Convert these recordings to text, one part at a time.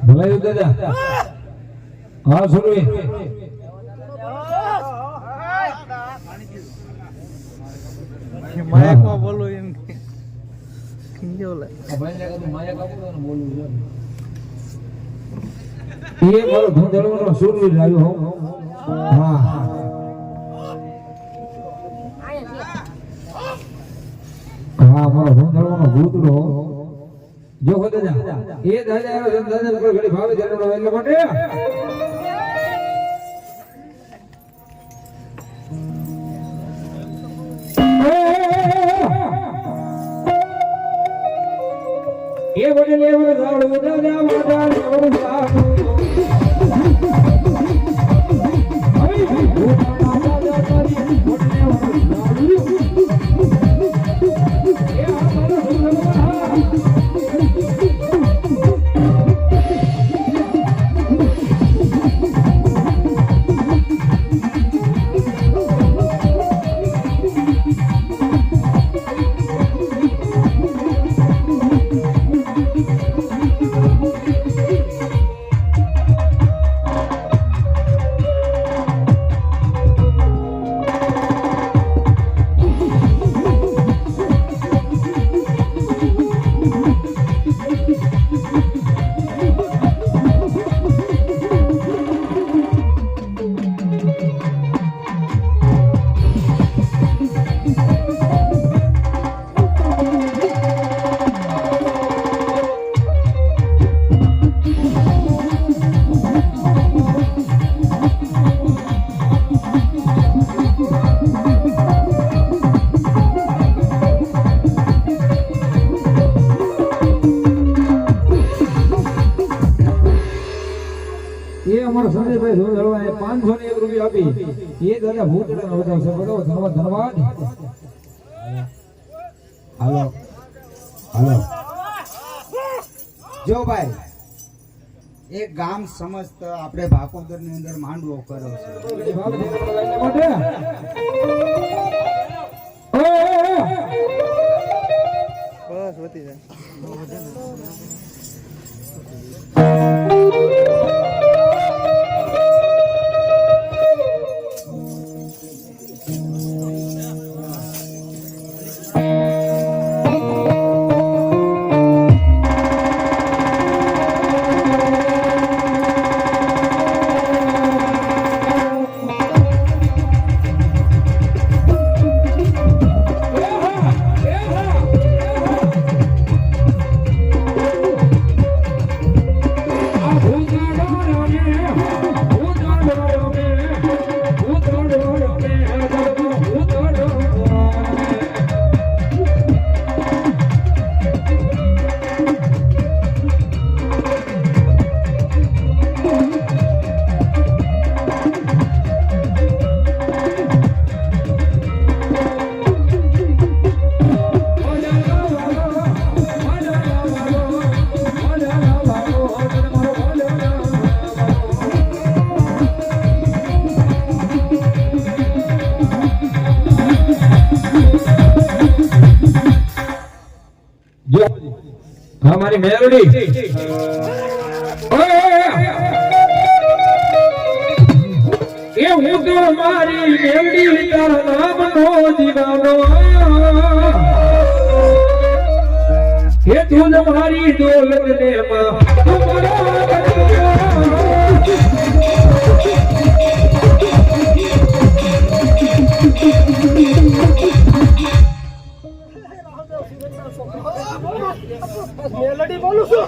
ભલાઈ દાદા હા સુરવી માયા કો બોલો એમ ખીંજોલા ભાઈ લાગે તો માયા કાપો તો બોલું છે એ મારો ધંધળવાનો સુરવી લાવ્યો હો હા હા મારો ધંધળવાનો ભૂતડો જો હોતે જા એ દાદા આવ્યો દાદા પર ઘડી ભાવે જરનો એટલે માટે એ વડે લેવર દાડો દાદા વાડા લેવર દાડો અરે ભૂતા દાદા તારી વડે લેવર દાડો એ આ મારો સંજયભાઈ ધોળવા 501 રૂપિયા આપી એ દાદા ભૂત વધાવશે બોલો ધન્યવાદ હાલો હાલો જો ભાઈ એક ગામ સમસ્ત આપણે ભાકોદર ની અંદર માંડવો કર્યો છે બસ વધી જાય हमारी मेलोडी ये हूँ तो हमारी मेलोडी तारा नाम नो दीवानो ये तू हमारी दौलत ने माँ મેલોડી બોલું છું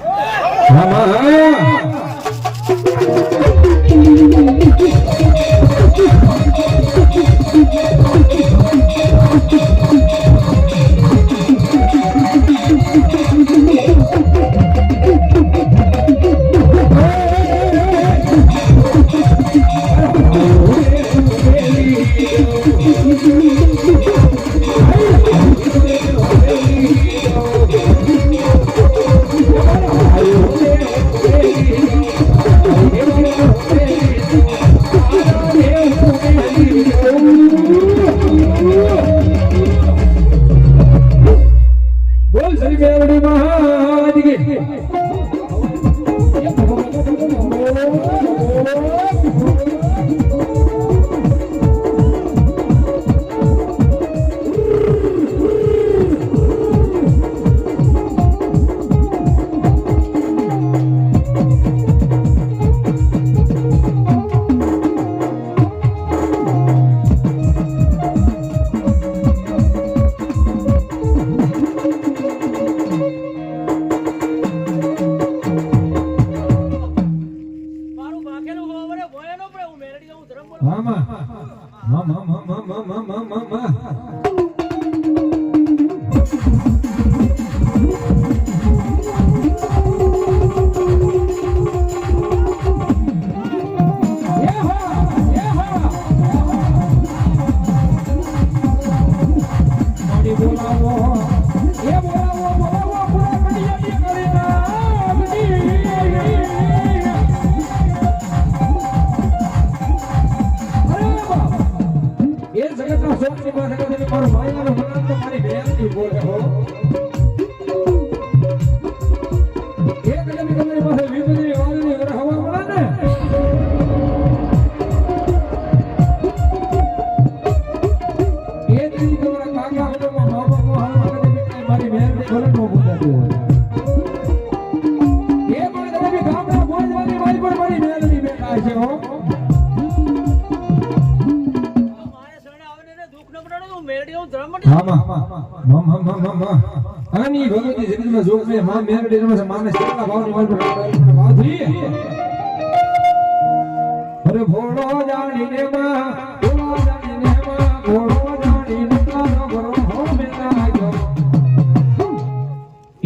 અરે ભોળો જાણીને માં ભોળો જાણીને માં ભોળો જાણીને તારો ભરો હો મેલા જો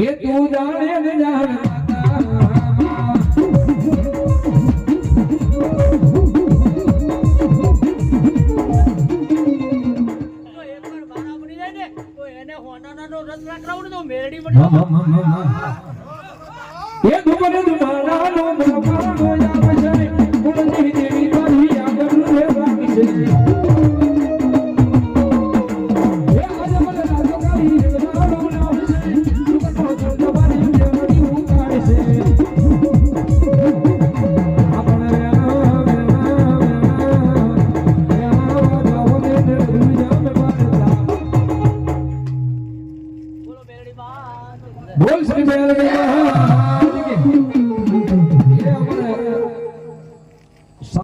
એ તું જાણે ને જાણતા એ દુબરે દુમાના નો દુમાનો યાદ છે ગુણની દેવી તારી આગળ રે રાખી છે એ આજે મને રાજો કાલી રે રાડો નામ છે તું તો જવાની દેવડી ઉતારે છે આપણે બોલ શ્રી મેલડી મહા